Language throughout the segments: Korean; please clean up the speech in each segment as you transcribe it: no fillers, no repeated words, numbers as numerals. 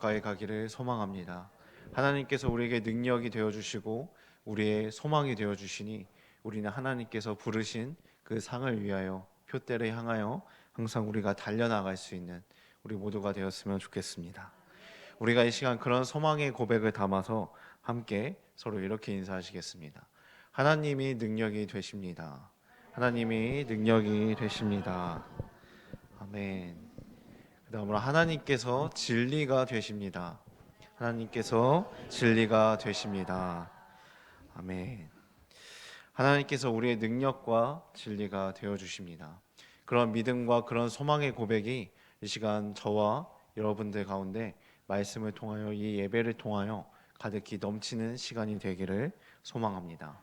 가까이 가기를 소망합니다. 하나님께서 우리에게 능력이 되어 주시고 우리의 소망이 되어 주시니 우리는 하나님께서 부르신 그 상을 위하여 표대를 향하여 항상 우리가 달려나갈 수 있는 우리 모두가 되었으면 좋겠습니다. 우리가 이 시간 그런 소망의 고백을 담아서 함께 서로 이렇게 인사하시겠습니다. 하나님이 능력이 되십니다. 하나님이 능력이 되십니다. 아멘. 그 다음으로 하나님께서 진리가 되십니다. 하나님께서 진리가 되십니다. 아멘. 하나님께서 우리의 능력과 진리가 되어 주십니다. 그런 믿음과 그런 소망의 고백이 이 시간 저와 여러분들 가운데 말씀을 통하여 이 예배를 통하여 가득히 넘치는 시간이 되기를 소망합니다.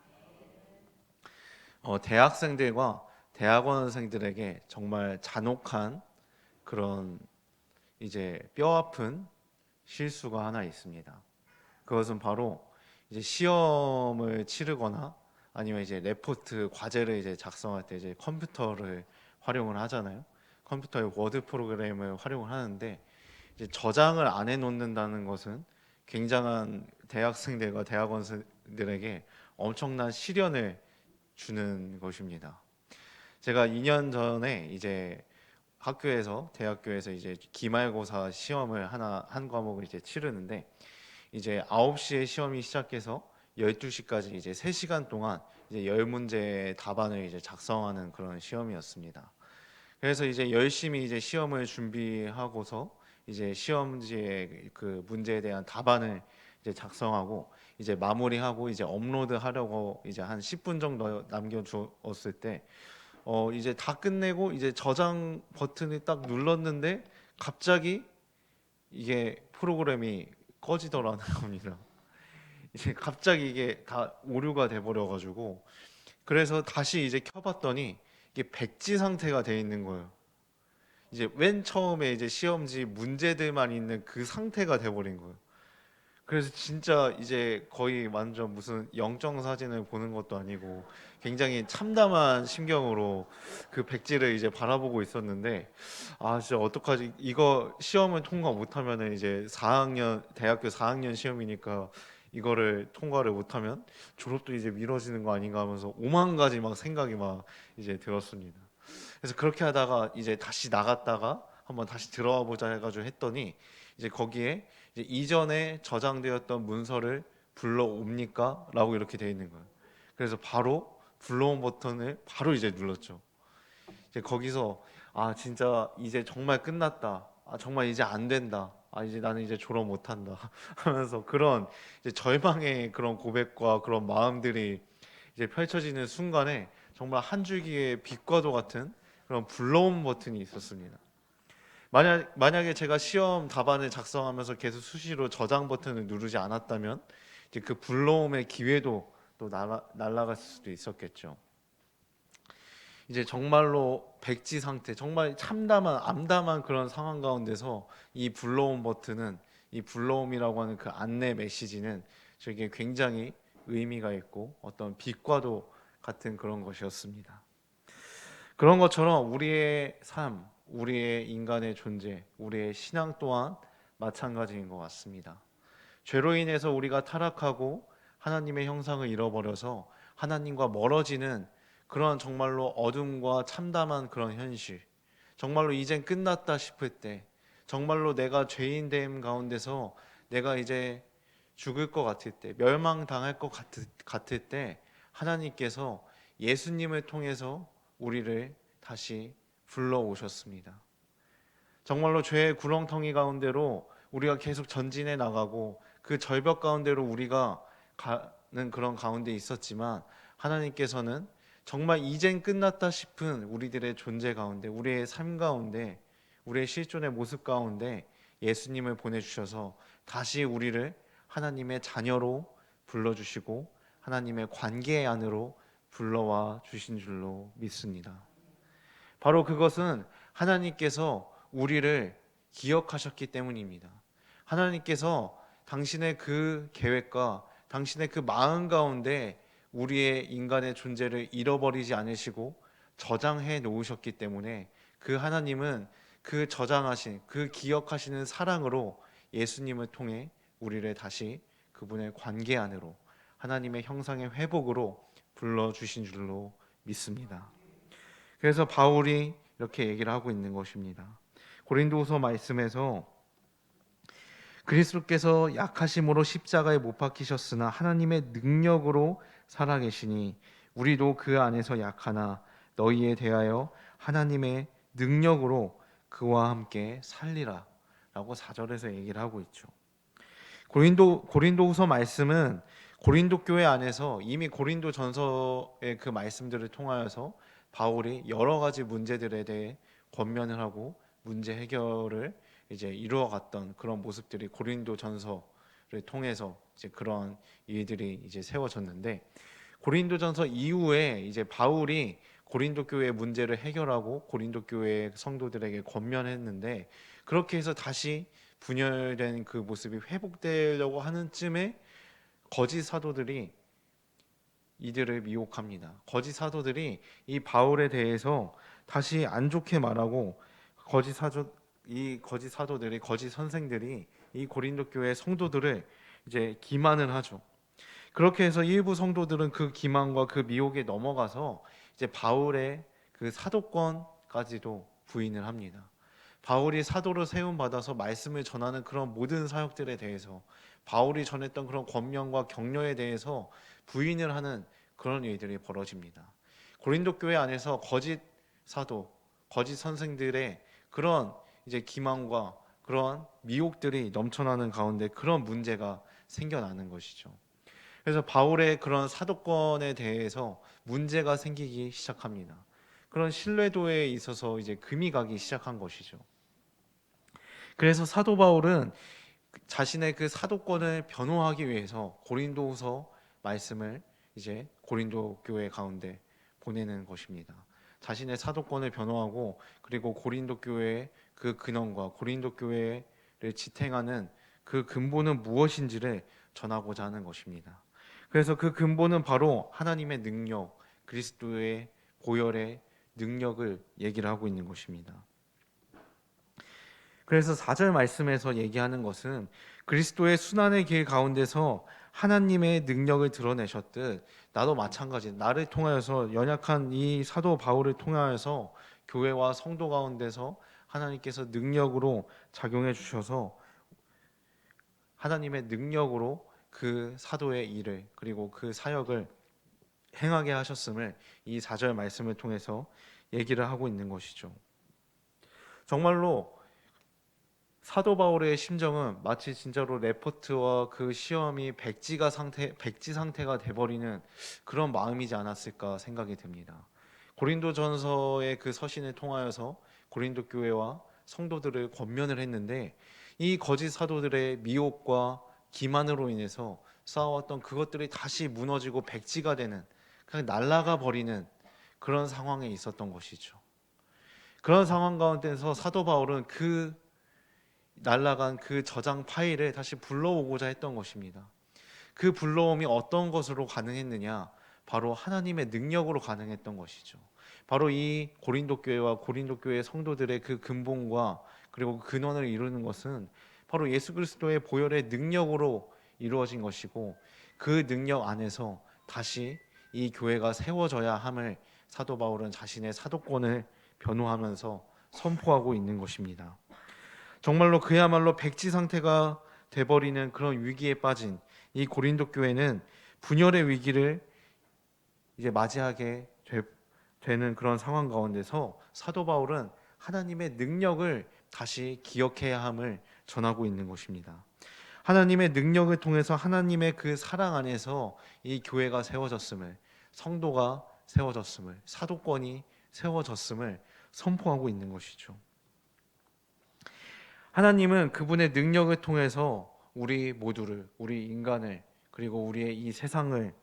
대학생들과 대학원생들에게 정말 잔혹한 그런 이제 뼈아픈 실수가 하나 있습니다. 그것은 바로 이제 시험을 치르거나 아니면 이제 레포트 과제를 이제 작성할 때 이제 컴퓨터를 활용을 하잖아요. 컴퓨터의 워드 프로그램을 활용을 하는데 이제 저장을 안 해놓는다는 것은 굉장한 대학생들과 대학원생들에게 엄청난 시련을 주는 것입니다. 제가 2년 전에 이제 대학교에서 이제 기말고사 시험을 한 과목을 이제 치르는데 이제 9시에 시험이 시작해서 12시까지 이제 3시간 동안 이제 10문제 답안을 이제 작성하는 그런 시험이었습니다. 그래서 이제 열심히 이제 시험을 준비하고서 이제 시험지에 그 문제에 대한 답안을 이제 작성하고 이제 마무리하고 이제 업로드하려고 이제 한 10분 정도 남겨주었을 때 이제 다 끝내고 이제 저장 버튼을 딱 눌렀는데 갑자기 이게 프로그램이 꺼지더라는 겁니다. 이제 갑자기 이게 다 오류가 돼 버려 가지고 그래서 다시 이제 켜봤더니 이게 백지 상태가 돼 있는 거예요. 이제 맨 처음에 이제 시험지 문제들만 있는 그 상태가 돼 버린 거예요. 그래서 진짜 이제 거의 완전 무슨 영정 사진을 보는 것도 아니고 굉장히 참담한 심경으로 그 백지를 이제 바라보고 있었는데 아 진짜 어떡하지 이거 시험을 통과 못하면은 이제 4학년 대학교 4학년 시험이니까 이거를 통과를 못하면 졸업도 이제 미뤄지는 거 아닌가 하면서 오만 가지 막 생각이 막 이제 들었습니다. 그래서 그렇게 하다가 이제 다시 나갔다가 한번 다시 들어와 보자 해가지고 했더니 이제 거기에 이제 이전에 저장되었던 문서를 불러옵니까? 라고 이렇게 돼 있는 거예요. 그래서 바로 불러온 버튼을 바로 이제 눌렀죠. 이제 거기서 아 진짜 이제 정말 끝났다. 아 정말 이제 안 된다. 아 이제 나는 이제 졸업 못 한다. 하면서 그런 이제 절망의 그런 고백과 그런 마음들이 이제 펼쳐지는 순간에 정말 한 줄기의 빛과도 같은 그런 불러온 버튼이 있었습니다. 만약에 제가 시험 답안을 작성하면서 계속 수시로 저장 버튼을 누르지 않았다면 이제 그 불러옴의 기회도 또 날아갔을 수도 있었겠죠. 이제 정말로 백지 상태, 정말 참담한 암담한 그런 상황 가운데서 이 불러옴 버튼은 이 불러옴이라고 하는 그 안내 메시지는 저에게 굉장히 의미가 있고 어떤 빛과도 같은 그런 것이었습니다. 그런 것처럼 우리의 삶, 우리의 인간의 존재, 우리의 신앙 또한 마찬가지인 것 같습니다. 죄로 인해서 우리가 타락하고 하나님의 형상을 잃어버려서 하나님과 멀어지는 그런 정말로 어둠과 참담한 그런 현실, 정말로 이젠 끝났다 싶을 때, 정말로 내가 죄인됨 가운데서 내가 이제 죽을 것 같을 때, 멸망당할 것 같을 때 하나님께서 예수님을 통해서 우리를 다시 불러오셨습니다. 정말로 죄의 구렁텅이 가운데로 우리가 계속 전진해 나가고 그 절벽 가운데로 우리가 가는 그런 가운데 있었지만 하나님께서는 정말 이젠 끝났다 싶은 우리들의 존재 가운데 우리의 삶 가운데 우리의 실존의 모습 가운데 예수님을 보내주셔서 다시 우리를 하나님의 자녀로 불러주시고 하나님의 관계 안으로 불러와 주신 줄로 믿습니다. 바로 그것은 하나님께서 우리를 기억하셨기 때문입니다. 하나님께서 당신의 그 계획과 당신의 그 마음 가운데 우리의 인간의 존재를 잃어버리지 않으시고 저장해 놓으셨기 때문에 그 하나님은 그 저장하신 그 기억하시는 사랑으로 예수님을 통해 우리를 다시 그분의 관계 안으로 하나님의 형상의 회복으로 불러주신 줄로 믿습니다. 그래서 바울이 이렇게 얘기를 하고 있는 것입니다. 고린도후서 말씀에서 그리스도께서 약하심으로 십자가에 못 박히셨으나 하나님의 능력으로 살아계시니 우리도 그 안에서 약하나 너희에 대하여 하나님의 능력으로 그와 함께 살리라 라고 4절에서 얘기를 하고 있죠. 고린도후서 말씀은 고린도 교회 안에서 이미 고린도전서의 그 말씀들을 통하여서 바울이 여러 가지 문제들에 대해 권면을 하고 문제 해결을 이제 이루어갔던 그런 모습들이 고린도전서를 통해서 이제 그런 일들이 이제 세워졌는데, 고린도전서 이후에 이제 바울이 고린도 교회의 문제를 해결하고 고린도 교회 성도들에게 권면했는데, 그렇게 해서 다시 분열된 그 모습이 회복되려고 하는 쯤에 거짓 사도들이 이들을 미혹합니다. 거짓 사도들이 이 바울에 대해서 다시 안 좋게 말하고 이 거짓 사도들이, 거짓 선생들이 이 고린도 교회 성도들을 이제 기만을 하죠. 그렇게 해서 일부 성도들은 그 기만과 그 미혹에 넘어가서 이제 바울의 그 사도권까지도 부인을 합니다. 바울이 사도로 세움 받아서 말씀을 전하는 그런 모든 사역들에 대해서, 바울이 전했던 그런 권면과 격려에 대해서 부인을 하는 그런 일들이 벌어집니다. 고린도 교회 안에서 거짓 사도, 거짓 선생들의 그런 이제 기만과 그런 미혹들이 넘쳐나는 가운데 그런 문제가 생겨나는 것이죠. 그래서 바울의 그런 사도권에 대해서 문제가 생기기 시작합니다. 그런 신뢰도에 있어서 이제 금이 가기 시작한 것이죠. 그래서 사도 바울은 자신의 그 사도권을 변호하기 위해서 고린도후서 말씀을 이제 고린도 교회 가운데 보내는 것입니다. 자신의 사도권을 변호하고, 그리고 고린도 교회의 그 근원과 고린도 교회를 지탱하는 그 근본은 무엇인지를 전하고자 하는 것입니다. 그래서 그 근본은 바로 하나님의 능력, 그리스도의 보혈의 능력을 얘기를 하고 있는 것입니다. 그래서 4절 말씀에서 얘기하는 것은 그리스도의 순환의 길 가운데서 하나님의 능력을 드러내셨듯 나도 마찬가지, 나를 통하여서, 연약한 이 사도 바울을 통하여서 교회와 성도 가운데서 하나님께서 능력으로 작용해 주셔서 하나님의 능력으로 그 사도의 일을, 그리고 그 사역을 행하게 하셨음을 이 4절 말씀을 통해서 얘기를 하고 있는 것이죠. 정말로 사도 바울의 심정은 마치 진짜로 레포트와 그 시험이 백지 상태가 돼버리는 그런 마음이지 않았을까 생각이 듭니다. 고린도전서의 그 서신을 통하여서 고린도 교회와 성도들을 권면을 했는데, 이 거짓 사도들의 미혹과 기만으로 인해서 쌓아왔던 그것들이 다시 무너지고 백지가 되는, 그냥 날아가 버리는 그런 상황에 있었던 것이죠. 그런 상황 가운데서 사도 바울은 그 날아간 그 저장 파일을 다시 불러오고자 했던 것입니다. 그 불러옴이 어떤 것으로 가능했느냐? 바로 하나님의 능력으로 가능했던 것이죠. 바로 이 고린도 교회와 고린도 교회 성도들의 그 근본과 그리고 근원을 이루는 것은 바로 예수 그리스도의 보혈의 능력으로 이루어진 것이고, 그 능력 안에서 다시 이 교회가 세워져야 함을 사도 바울은 자신의 사도권을 변호하면서 선포하고 있는 것입니다. 정말로 그야말로 백지 상태가 돼버리는 그런 위기에 빠진 이 고린도 교회는 분열의 위기를 이제 맞이하게 되는 그런 상황 가운데서 사도 바울은 하나님의 능력을 다시 기억해야 함을 전하고 있는 것입니다. 하나님의 능력을 통해서 하나님의 그 사랑 안에서 이 교회가 세워졌음을, 성도가 세워졌음을, 사도권이 세워졌음을 선포하고 있는 것이죠. 하나님은 그분의 능력을 통해서 우리 모두를, 우리 인간을, 그리고 우리의 이 세상을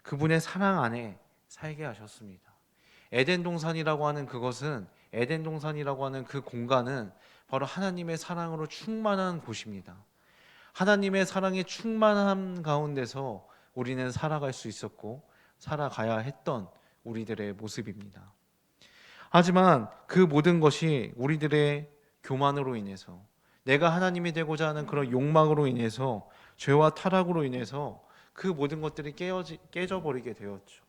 그분의 사랑 안에 살게 하셨습니다. 에덴 동산이라고 하는 그것은, 에덴 동산이라고 하는 그 공간은 바로 하나님의 사랑으로 충만한 곳입니다. 하나님의 사랑이 충만한 가운데서 우리는 살아갈 수 있었고 살아가야 했던 우리들의 모습입니다. 하지만 그 모든 것이 우리들의 교만으로 인해서, 내가 하나님이 되고자 하는 그런 욕망으로 인해서, 죄와 타락으로 인해서 그 모든 것들이 깨져버리게 되었죠.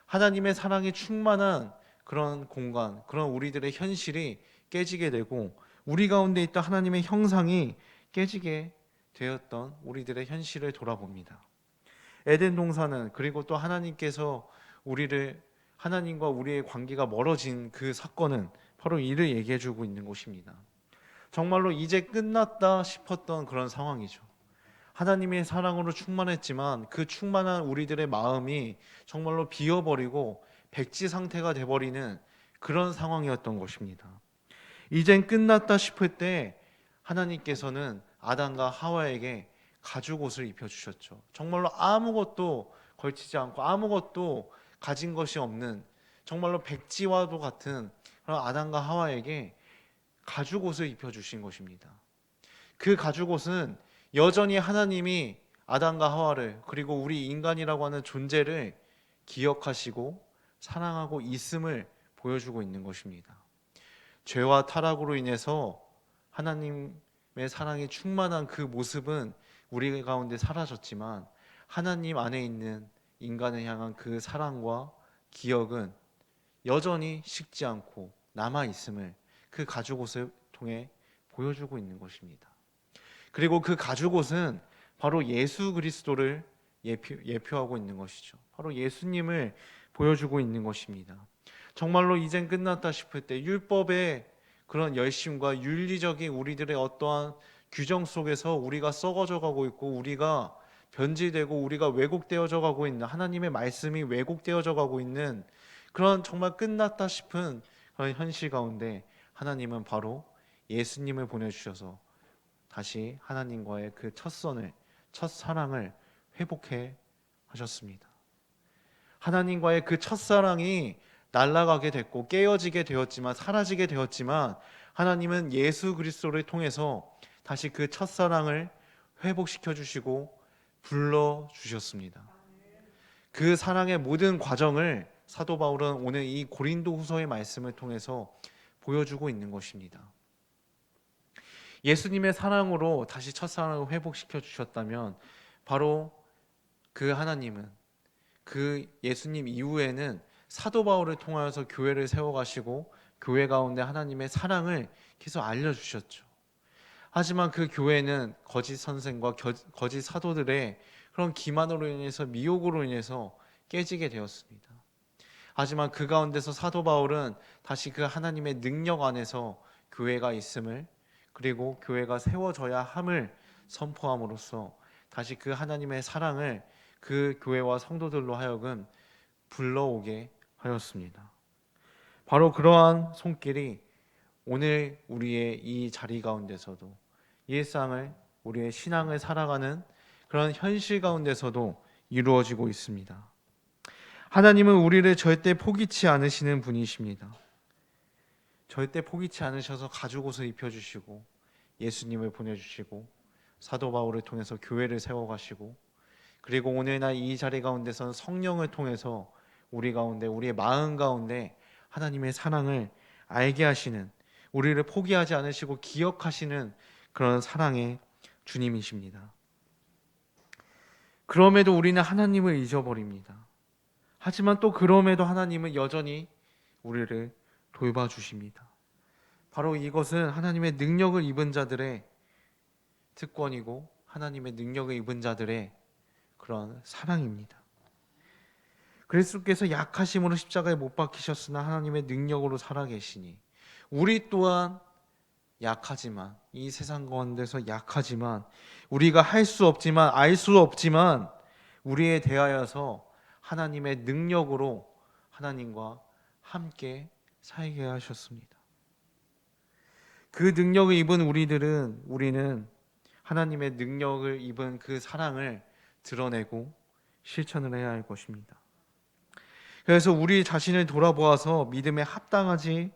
하나님의 사랑이 충만한 그런 공간, 그런 우리들의 현실이 깨지게 되고, 우리 가운데 있던 하나님의 형상이 깨지게 되었던 우리들의 현실을 돌아봅니다. 에덴 동산은, 그리고 또 하나님께서 하나님과 우리의 관계가 멀어진 그 사건은 바로 이를 얘기해 주고 있는 곳입니다. 정말로 이제 끝났다 싶었던 그런 상황이죠. 하나님의 사랑으로 충만했지만 그 충만한 우리들의 마음이 정말로 비어버리고 백지 상태가 돼버리는 그런 상황이었던 것입니다. 이젠 끝났다 싶을 때 하나님께서는 아담과 하와에게 가죽옷을 입혀주셨죠. 정말로 아무것도 걸치지 않고 아무것도 가진 것이 없는, 정말로 백지와도 같은 그런 아담과 하와에게 가죽옷을 입혀주신 것입니다. 그 가죽옷은 여전히 하나님이 아담과 하와를, 그리고 우리 인간이라고 하는 존재를 기억하시고 사랑하고 있음을 보여주고 있는 것입니다. 죄와 타락으로 인해서 하나님의 사랑이 충만한 그 모습은 우리 가운데 사라졌지만, 하나님 안에 있는 인간을 향한 그 사랑과 기억은 여전히 식지 않고 남아 있음을 그 가죽옷을 통해 보여주고 있는 것입니다. 그리고 그 가죽옷은 바로 예수 그리스도를 예표하고 있는 것이죠. 바로 예수님을 보여주고 있는 것입니다. 정말로 이젠 끝났다 싶을 때 율법의 그런 열심과 윤리적인 우리들의 어떠한 규정 속에서 우리가 썩어져 가고 있고, 우리가 변질되고 우리가 왜곡되어져 가고 있는, 하나님의 말씀이 왜곡되어져 가고 있는 그런 정말 끝났다 싶은 그런 현실 가운데 하나님은 바로 예수님을 보내주셔서 다시 하나님과의 그 첫사랑을 회복해 하셨습니다. 하나님과의 그 첫사랑이 날아가게 됐고 깨어지게 되었지만, 사라지게 되었지만, 하나님은 예수 그리스도를 통해서 다시 그 첫사랑을 회복시켜 주시고 불러 주셨습니다. 그 사랑의 모든 과정을 사도 바울은 오늘 이 고린도후서의 말씀을 통해서 보여주고 있는 것입니다. 예수님의 사랑으로 다시 첫사랑을 회복시켜 주셨다면, 바로 그 하나님은 그 예수님 이후에는 사도 바울을 통하여서 교회를 세워가시고 교회 가운데 하나님의 사랑을 계속 알려주셨죠. 하지만 그 교회는 거짓 선생과 거짓 사도들의 그런 기만으로 인해서, 미혹으로 인해서 깨지게 되었습니다. 하지만 그 가운데서 사도 바울은 다시 그 하나님의 능력 안에서 교회가 있음을, 그리고 교회가 세워져야 함을 선포함으로써 다시 그 하나님의 사랑을 그 교회와 성도들로 하여금 불러오게 하였습니다. 바로 그러한 손길이 오늘 우리의 이 자리 가운데서도, 일상을, 우리의 신앙을 살아가는 그런 현실 가운데서도 이루어지고 있습니다. 하나님은 우리를 절대 포기치 않으시는 분이십니다. 절대 포기치 않으셔서 가죽옷을 입혀주시고 예수님을 보내주시고 사도 바울을 통해서 교회를 세워가시고, 그리고 오늘날 이 자리 가운데서는 성령을 통해서 우리 가운데, 우리의 마음 가운데 하나님의 사랑을 알게 하시는, 우리를 포기하지 않으시고 기억하시는 그런 사랑의 주님이십니다. 그럼에도 우리는 하나님을 잊어버립니다. 하지만 또 그럼에도 하나님은 여전히 우리를 돌봐주십니다. 바로 이것은 하나님의 능력을 입은 자들의 특권이고, 하나님의 능력을 입은 자들의 그런 사랑입니다. 그리스도께서 약하심으로 십자가에 못 박히셨으나 하나님의 능력으로 살아계시니, 우리 또한 약하지만, 이 세상 가운데서 약하지만, 우리가 할 수 없지만, 알 수 없지만, 우리에 대하여서 하나님의 능력으로 하나님과 함께 살게 하셨습니다. 그 능력을 입은 우리는 하나님의 능력을 입은 그 사랑을 드러내고 실천을 해야 할 것입니다. 그래서 우리 자신을 돌아보아서 믿음에 합당하지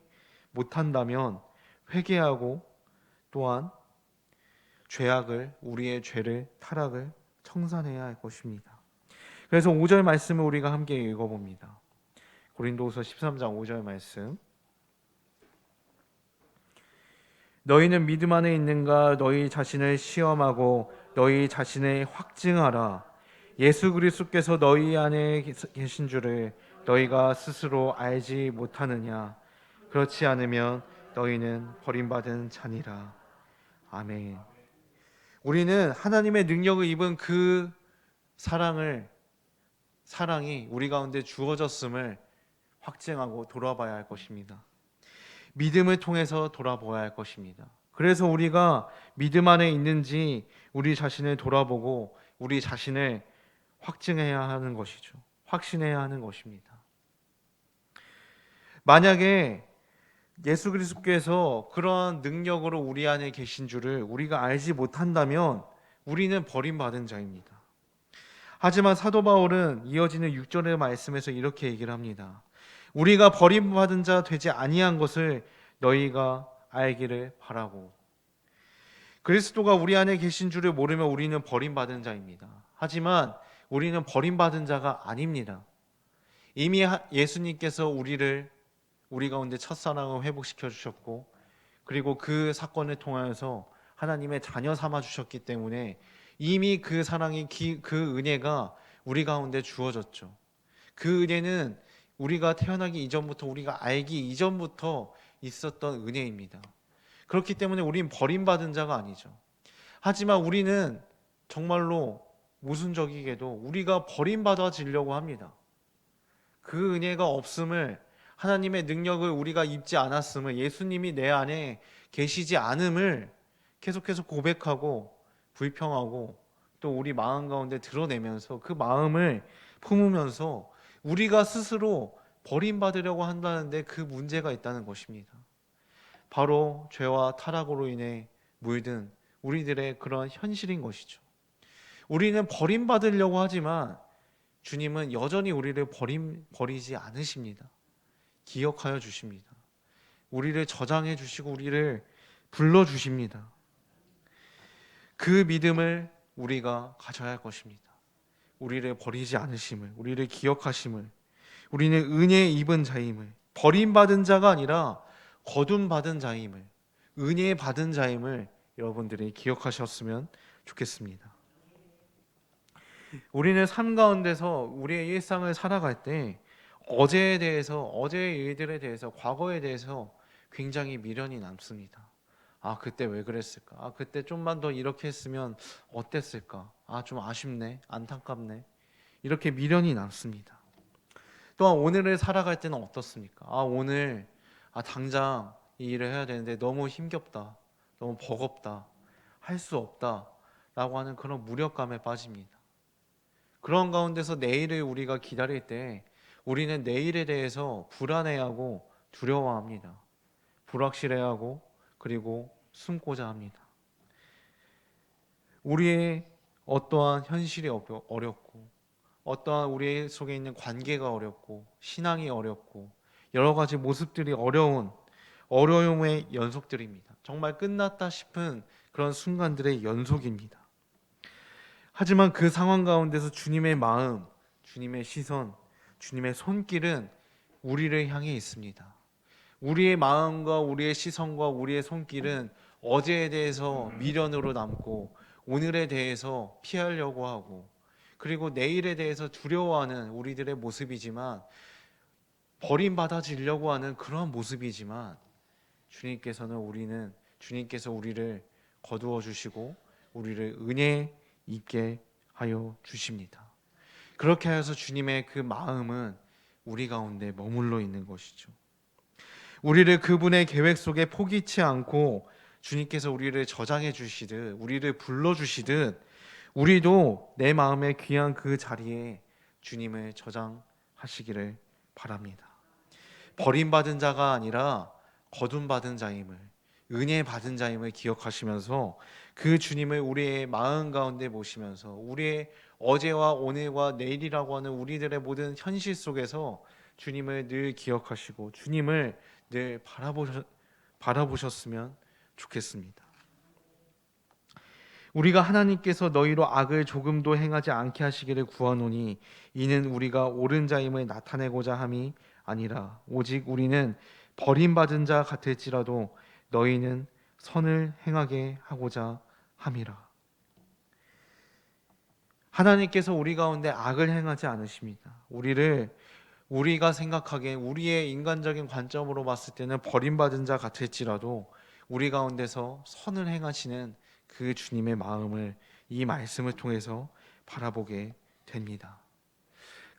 못한다면 회개하고, 또한 우리의 죄를, 타락을 청산해야 할 것입니다. 그래서 5절 말씀을 우리가 함께 읽어봅니다. 고린도후서 13장 5절 말씀. 너희는 믿음 안에 있는가? 너희 자신을 시험하고 너희 자신을 확증하라. 예수 그리스도께서 너희 안에 계신 줄을 너희가 스스로 알지 못하느냐? 그렇지 않으면 너희는 버림받은 자니라. 아멘. 우리는 하나님의 능력을 입은 그 사랑이 우리 가운데 주어졌음을 확증하고 돌아봐야 할 것입니다. 믿음을 통해서 돌아보아야 할 것입니다. 그래서 우리가 믿음 안에 있는지 우리 자신을 돌아보고 우리 자신을 확증해야 하는 것이죠. 확신해야 하는 것입니다. 만약에 예수 그리스도께서 그러한 능력으로 우리 안에 계신 줄을 우리가 알지 못한다면 우리는 버림받은 자입니다. 하지만 사도 바울은 이어지는 6절의 말씀에서 이렇게 얘기를 합니다. 우리가 버림받은 자 되지 아니한 것을 너희가 알기를 바라고. 그리스도가 우리 안에 계신 줄을 모르면 우리는 버림받은 자입니다. 하지만 우리는 버림받은 자가 아닙니다. 이미 예수님께서 우리 가운데 첫사랑을 회복시켜 주셨고, 그리고 그 사건을 통하여서 하나님의 자녀 삼아 주셨기 때문에 이미 그 사랑이 그 은혜가 우리 가운데 주어졌죠. 그 은혜는 우리가 태어나기 이전부터, 우리가 알기 이전부터 있었던 은혜입니다. 그렇기 때문에 우리는 버림받은 자가 아니죠. 하지만 우리는 정말로 모순적이게도 우리가 버림받아지려고 합니다. 그 은혜가 없음을, 하나님의 능력을 우리가 입지 않았음을, 예수님이 내 안에 계시지 않음을 계속해서 고백하고 불평하고 또 우리 마음 가운데 드러내면서 그 마음을 품으면서 우리가 스스로 버림받으려고 한다는데 그 문제가 있다는 것입니다. 바로 죄와 타락으로 인해 물든 우리들의 그런 현실인 것이죠. 우리는 버림받으려고 하지만 주님은 여전히 우리를 버리지 않으십니다. 기억하여 주십니다. 우리를 저장해 주시고 우리를 불러 주십니다. 그 믿음을 우리가 가져야 할 것입니다. 우리를 버리지 않으심을, 우리를 기억하심을, 우리는 은혜에 입은 자임을, 버림받은 자가 아니라 거둠받은 자임을, 은혜 받은 자임을 여러분들이 기억하셨으면 좋겠습니다. 우리는 삶 가운데서 우리의 일상을 살아갈 때 어제에 대해서, 어제의 일들에 대해서, 과거에 대해서 굉장히 미련이 남습니다. 아, 그때 왜 그랬을까? 아, 그때 좀만 더 이렇게 했으면 어땠을까? 아, 좀 아쉽네, 안타깝네. 이렇게 미련이 남습니다. 또한 오늘을 살아갈 때는 어떻습니까? 아, 오늘 당장 이 일을 해야 되는데 너무 힘겹다, 너무 버겁다, 할 수 없다 라고 하는 그런 무력감에 빠집니다. 그런 가운데서 내일을 우리가 기다릴 때 우리는 내일에 대해서 불안해하고 두려워합니다. 불확실해하고 그리고 숨고자 합니다. 우리의 어떠한 현실이 어렵고, 어떠한 우리 속에 있는 관계가 어렵고, 신앙이 어렵고, 여러 가지 모습들이 어려움의 연속들입니다. 정말 끝났다 싶은 그런 순간들의 연속입니다. 하지만 그 상황 가운데서 주님의 마음, 주님의 시선, 주님의 손길은 우리를 향해 있습니다. 우리의 마음과 우리의 시선과 우리의 손길은 어제에 대해서 미련으로 남고, 오늘에 대해서 피하려고 하고, 그리고 내일에 대해서 두려워하는 우리들의 모습이지만, 버림받아지려고 하는 그런 모습이지만, 주님께서 우리를 거두어 주시고 우리를 은혜 있게 하여 주십니다. 그렇게 하여서 주님의 그 마음은 우리 가운데 머물러 있는 것이죠. 우리를 그분의 계획 속에 포기치 않고 주님께서 우리를 저장해 주시듯, 우리를 불러 주시듯, 우리도 내 마음의 귀한 그 자리에 주님을 저장하시기를 바랍니다. 버림받은 자가 아니라 거둠받은 자임을, 은혜 받은 자임을 기억하시면서 그 주님을 우리의 마음 가운데 모시면서 우리의 어제와 오늘과 내일이라고 하는 우리들의 모든 현실 속에서 주님을 늘 기억하시고 주님을 늘 바라보셨으면 좋겠습니다. 우리가 하나님께서 너희로 악을 조금도 행하지 않게 하시기를 구하노니 이는 우리가 옳은 자임을 나타내고자 함이 아니라 오직 우리는 버림받은 자 같을지라도 너희는 선을 행하게 하고자 함이라. 하나님께서 우리 가운데 악을 행하지 않으십니다. 우리가 생각하기에 우리의 인간적인 관점으로 봤을 때는 버림받은 자 같을지라도 우리 가운데서 선을 행하시는 그 주님의 마음을 이 말씀을 통해서 바라보게 됩니다.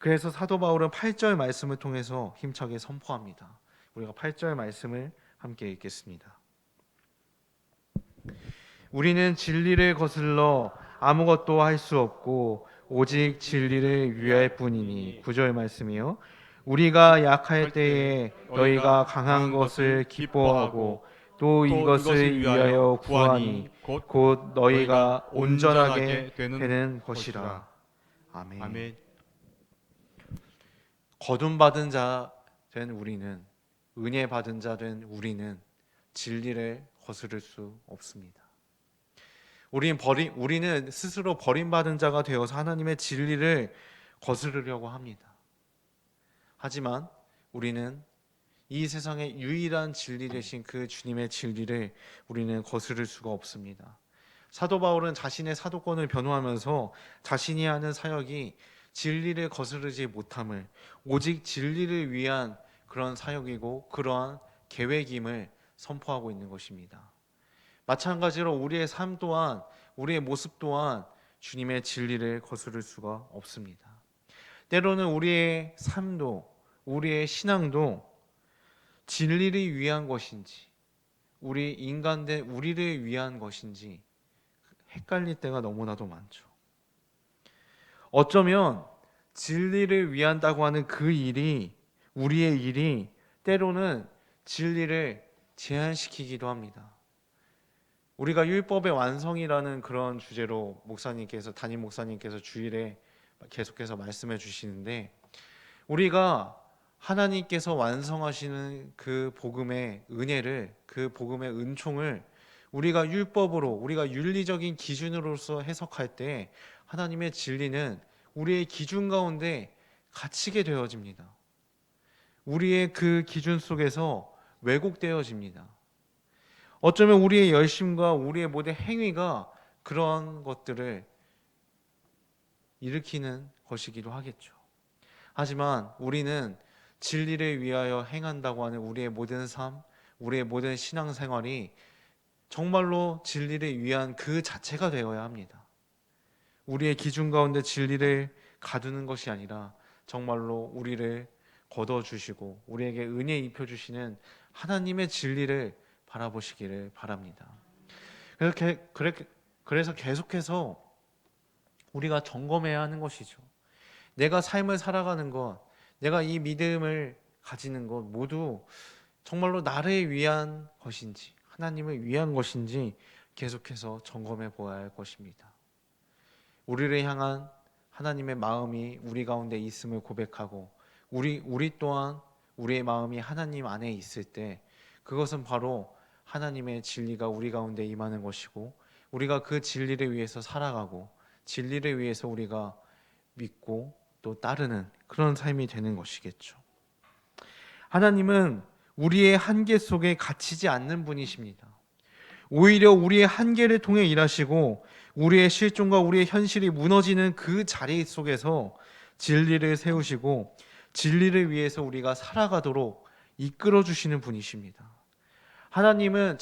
그래서 사도 바울은 8절 말씀을 통해서 힘차게 선포합니다. 우리가 8절 말씀을 함께 읽겠습니다. 우리는 진리를 거슬러 아무것도 할 수 없고 오직 진리를 위할 뿐이니. 9절 말씀이요. 우리가 약할 때에 너희가 강한 것을 기뻐하고 또 이것을 위하여 구하니 곧 너희가 온전하게 되는 것이라. 아멘. 아멘. 거둔받은 자 된 우리는, 은혜 받은 자 된 우리는 진리를 거스를 수 없습니다. 우리는 스스로 버림받은 자가 되어서 하나님의 진리를 거스르려고 합니다. 하지만 우리는 이 세상의 유일한 진리 되신 그 주님의 진리를 우리는 거스를 수가 없습니다. 사도 바울은 자신의 사도권을 변호하면서 자신이 하는 사역이 진리를 거스르지 못함을, 오직 진리를 위한 그런 사역이고 그러한 계획임을 선포하고 있는 것입니다. 마찬가지로 우리의 삶 또한, 우리의 모습 또한 주님의 진리를 거스를 수가 없습니다. 때로는 우리의 삶도, 우리의 신앙도 진리를 위한 것인지, 우리 인간된 우리를 위한 것인지 헷갈릴 때가 너무나도 많죠. 어쩌면 진리를 위한다고 하는 그 일이, 우리의 일이 때로는 진리를 제한시키기도 합니다. 우리가 율법의 완성이라는 그런 주제로 담임 목사님께서 주일에 계속해서 말씀해 주시는데, 우리가 하나님께서 완성하시는 그 복음의 은혜를, 그 복음의 은총을 우리가 율법으로, 우리가 윤리적인 기준으로서 해석할 때 하나님의 진리는 우리의 기준 가운데 갇히게 되어집니다. 우리의 그 기준 속에서 왜곡되어집니다. 어쩌면 우리의 열심과 우리의 모든 행위가 그런 것들을 일으키는 것이기도 하겠죠. 하지만 우리는 진리를 위하여 행한다고 하는 우리의 모든 삶, 우리의 모든 신앙생활이 정말로 진리를 위한 그 자체가 되어야 합니다. 우리의 기준 가운데 진리를 가두는 것이 아니라 정말로 우리를 걷어주시고 우리에게 은혜 입혀주시는 하나님의 진리를 바라보시기를 바랍니다. 그래서 계속해서 우리가 점검해야 하는 것이죠. 내가 삶을 살아가는 것, 내가 이 믿음을 가지는 것 모두 정말로 나를 위한 것인지, 하나님을 위한 것인지 계속해서 점검해 보아야 할 것입니다. 우리를 향한 하나님의 마음이 우리 가운데 있음을 고백하고 우리 또한 우리의 마음이 하나님 안에 있을 때 그것은 바로 하나님의 진리가 우리 가운데 임하는 것이고, 우리가 그 진리를 위해서 살아가고 진리를 위해서 우리가 믿고 또 따르는 그런 삶이 되는 것이겠죠. 하나님은 우리의 한계 속에 갇히지 않는 분이십니다. 오히려 우리의 한계를 통해 일하시고 우리의 실존과 우리의 현실이 무너지는 그 자리 속에서 진리를 세우시고 진리를 위해서 우리가 살아가도록 이끌어 주시는 분이십니다. 하나님은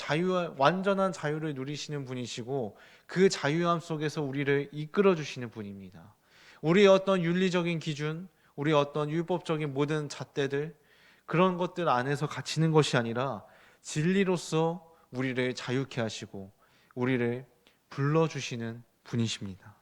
완전한 자유를 누리시는 분이시고 그 자유함 속에서 우리를 이끌어 주시는 분입니다. 우리의 어떤 윤리적인 기준, 우리의 어떤 율법적인 모든 잣대들, 그런 것들 안에서 갇히는 것이 아니라 진리로서 우리를 자유케 하시고 우리를 불러주시는 분이십니다.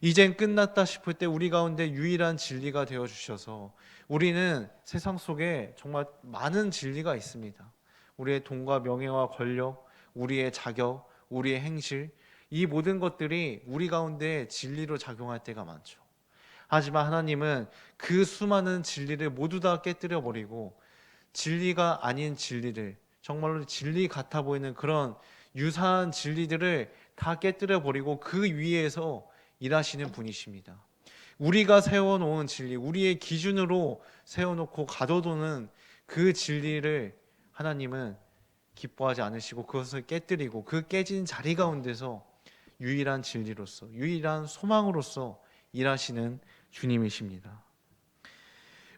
이젠 끝났다 싶을 때 우리 가운데 유일한 진리가 되어주셔서, 우리는 세상 속에 정말 많은 진리가 있습니다. 우리의 돈과 명예와 권력, 우리의 자격, 우리의 행실, 이 모든 것들이 우리 가운데 진리로 작용할 때가 많죠. 하지만 하나님은 그 수많은 진리를 모두 다 깨뜨려 버리고 진리가 아닌 진리들, 정말로 진리 같아 보이는 그런 유사한 진리들을 다 깨뜨려 버리고 그 위에서 일하시는 분이십니다. 우리가 세워놓은 진리, 우리의 기준으로 세워놓고 가둬두는 그 진리를 하나님은 기뻐하지 않으시고 그것을 깨뜨리고 그 깨진 자리 가운데서 유일한 진리로서 유일한 소망으로서 일하시는 주님이십니다.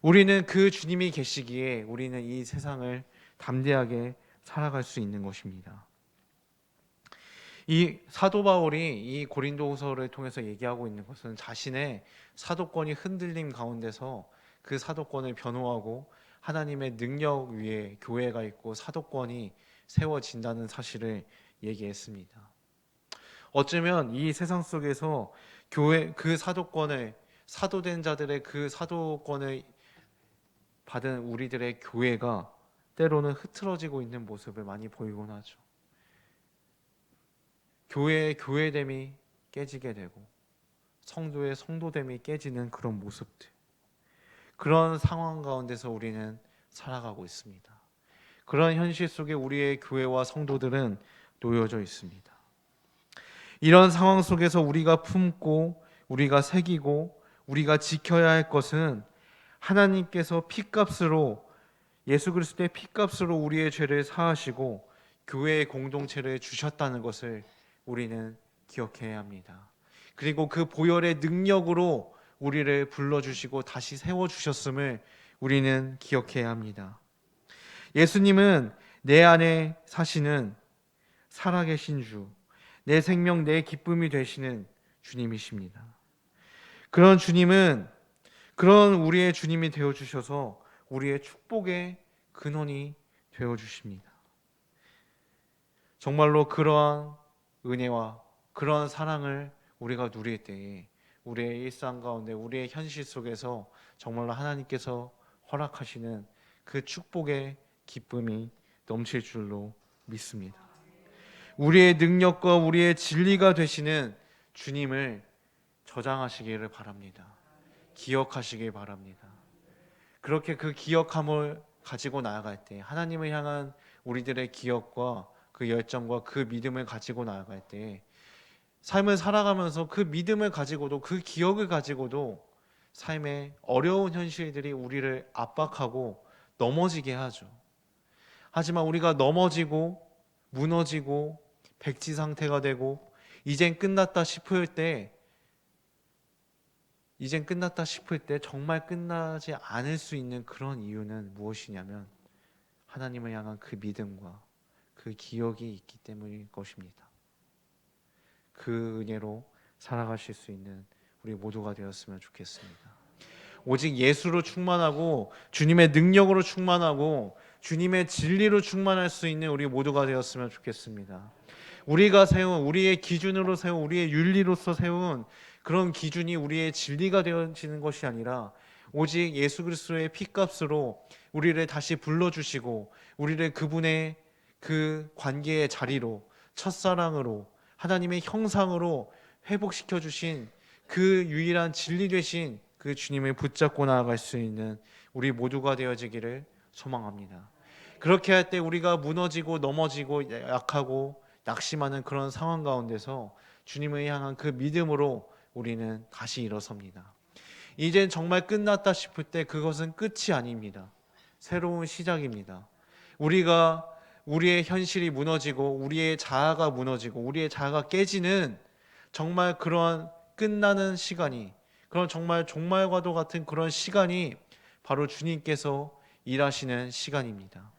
우리는 그 주님이 계시기에 우리는 이 세상을 담대하게 살아갈 수 있는 것입니다. 이 사도 바울이 이 고린도후서를 통해서 얘기하고 있는 것은 자신의 사도권이 흔들림 가운데서 그 사도권을 변호하고 하나님의 능력 위에 교회가 있고 사도권이 세워진다는 사실을 얘기했습니다. 어쩌면 이 세상 속에서 교회 그 사도권을 사도된 자들의 그 사도권을 받은 우리들의 교회가 때로는 흐트러지고 있는 모습을 많이 보이곤 하죠. 교회의 교회됨이 깨지게 되고 성도의 성도됨이 깨지는 그런 모습들, 그런 상황 가운데서 우리는 살아가고 있습니다. 그런 현실 속에 우리의 교회와 성도들은 놓여져 있습니다. 이런 상황 속에서 우리가 품고 우리가 새기고 우리가 지켜야 할 것은 하나님께서 피값으로 예수 그리스도의 피값으로 우리의 죄를 사하시고 교회의 공동체를 주셨다는 것을 우리는 기억해야 합니다. 그리고 그 보혈의 능력으로 우리를 불러주시고 다시 세워주셨음을 우리는 기억해야 합니다. 예수님은 내 안에 사시는 살아계신 주, 내 생명, 내 기쁨이 되시는 주님이십니다. 그런 주님은 그런 우리의 주님이 되어주셔서 우리의 축복의 근원이 되어주십니다. 정말로 그러한 은혜와 그런 사랑을 우리가 누릴 때에 우리의 일상 가운데 우리의 현실 속에서 정말로 하나님께서 허락하시는 그 축복의 기쁨이 넘칠 줄로 믿습니다. 우리의 능력과 우리의 진리가 되시는 주님을 저장하시기를 바랍니다. 기억하시길 바랍니다. 그렇게 그 기억함을 가지고 나아갈 때 하나님을 향한 우리들의 기억과 그 열정과 그 믿음을 가지고 나아갈 때 삶을 살아가면서 그 믿음을 가지고도 그 기억을 가지고도 삶의 어려운 현실들이 우리를 압박하고 넘어지게 하죠. 하지만 우리가 넘어지고 무너지고 백지 상태가 되고 이젠 끝났다 싶을 때 정말 끝나지 않을 수 있는 그런 이유는 무엇이냐면 하나님을 향한 그 믿음과 그 기억이 있기 때문일 것입니다. 그 은혜로 살아가실 수 있는 우리 모두가 되었으면 좋겠습니다. 오직 예수로 충만하고 주님의 능력으로 충만하고 주님의 진리로 충만할 수 있는 우리 모두가 되었으면 좋겠습니다. 우리가 세운 우리의 기준으로 세운 우리의 윤리로서 세운 그런 기준이 우리의 진리가 되어지는 것이 아니라 오직 예수 그리스도의 피값으로 우리를 다시 불러주시고 우리를 그분의 그 관계의 자리로 첫사랑으로 하나님의 형상으로 회복시켜 주신 그 유일한 진리 되신 그 주님을 붙잡고 나아갈 수 있는 우리 모두가 되어지기를 소망합니다. 그렇게 할 때 우리가 무너지고 넘어지고 약하고 낙심하는 그런 상황 가운데서 주님을 향한 그 믿음으로 우리는 다시 일어섭니다. 이젠 정말 끝났다 싶을 때 그것은 끝이 아닙니다. 새로운 시작입니다. 우리가 우리의 현실이 무너지고 우리의 자아가 무너지고 우리의 자아가 깨지는 정말 그런 끝나는 시간이, 그런 정말 종말과도 같은 그런 시간이 바로 주님께서 일하시는 시간입니다.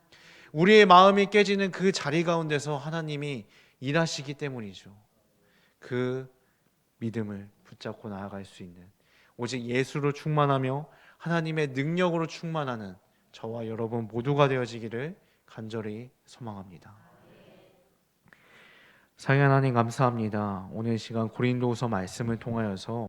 우리의 마음이 깨지는 그 자리 가운데서 하나님이 일하시기 때문이죠. 그 믿음을 붙잡고 나아갈 수 있는 오직 예수로 충만하며 하나님의 능력으로 충만하는 저와 여러분 모두가 되어지기를 간절히 소망합니다. 사랑하는 하나님 감사합니다. 오늘 시간 고린도후서 말씀을 통하여서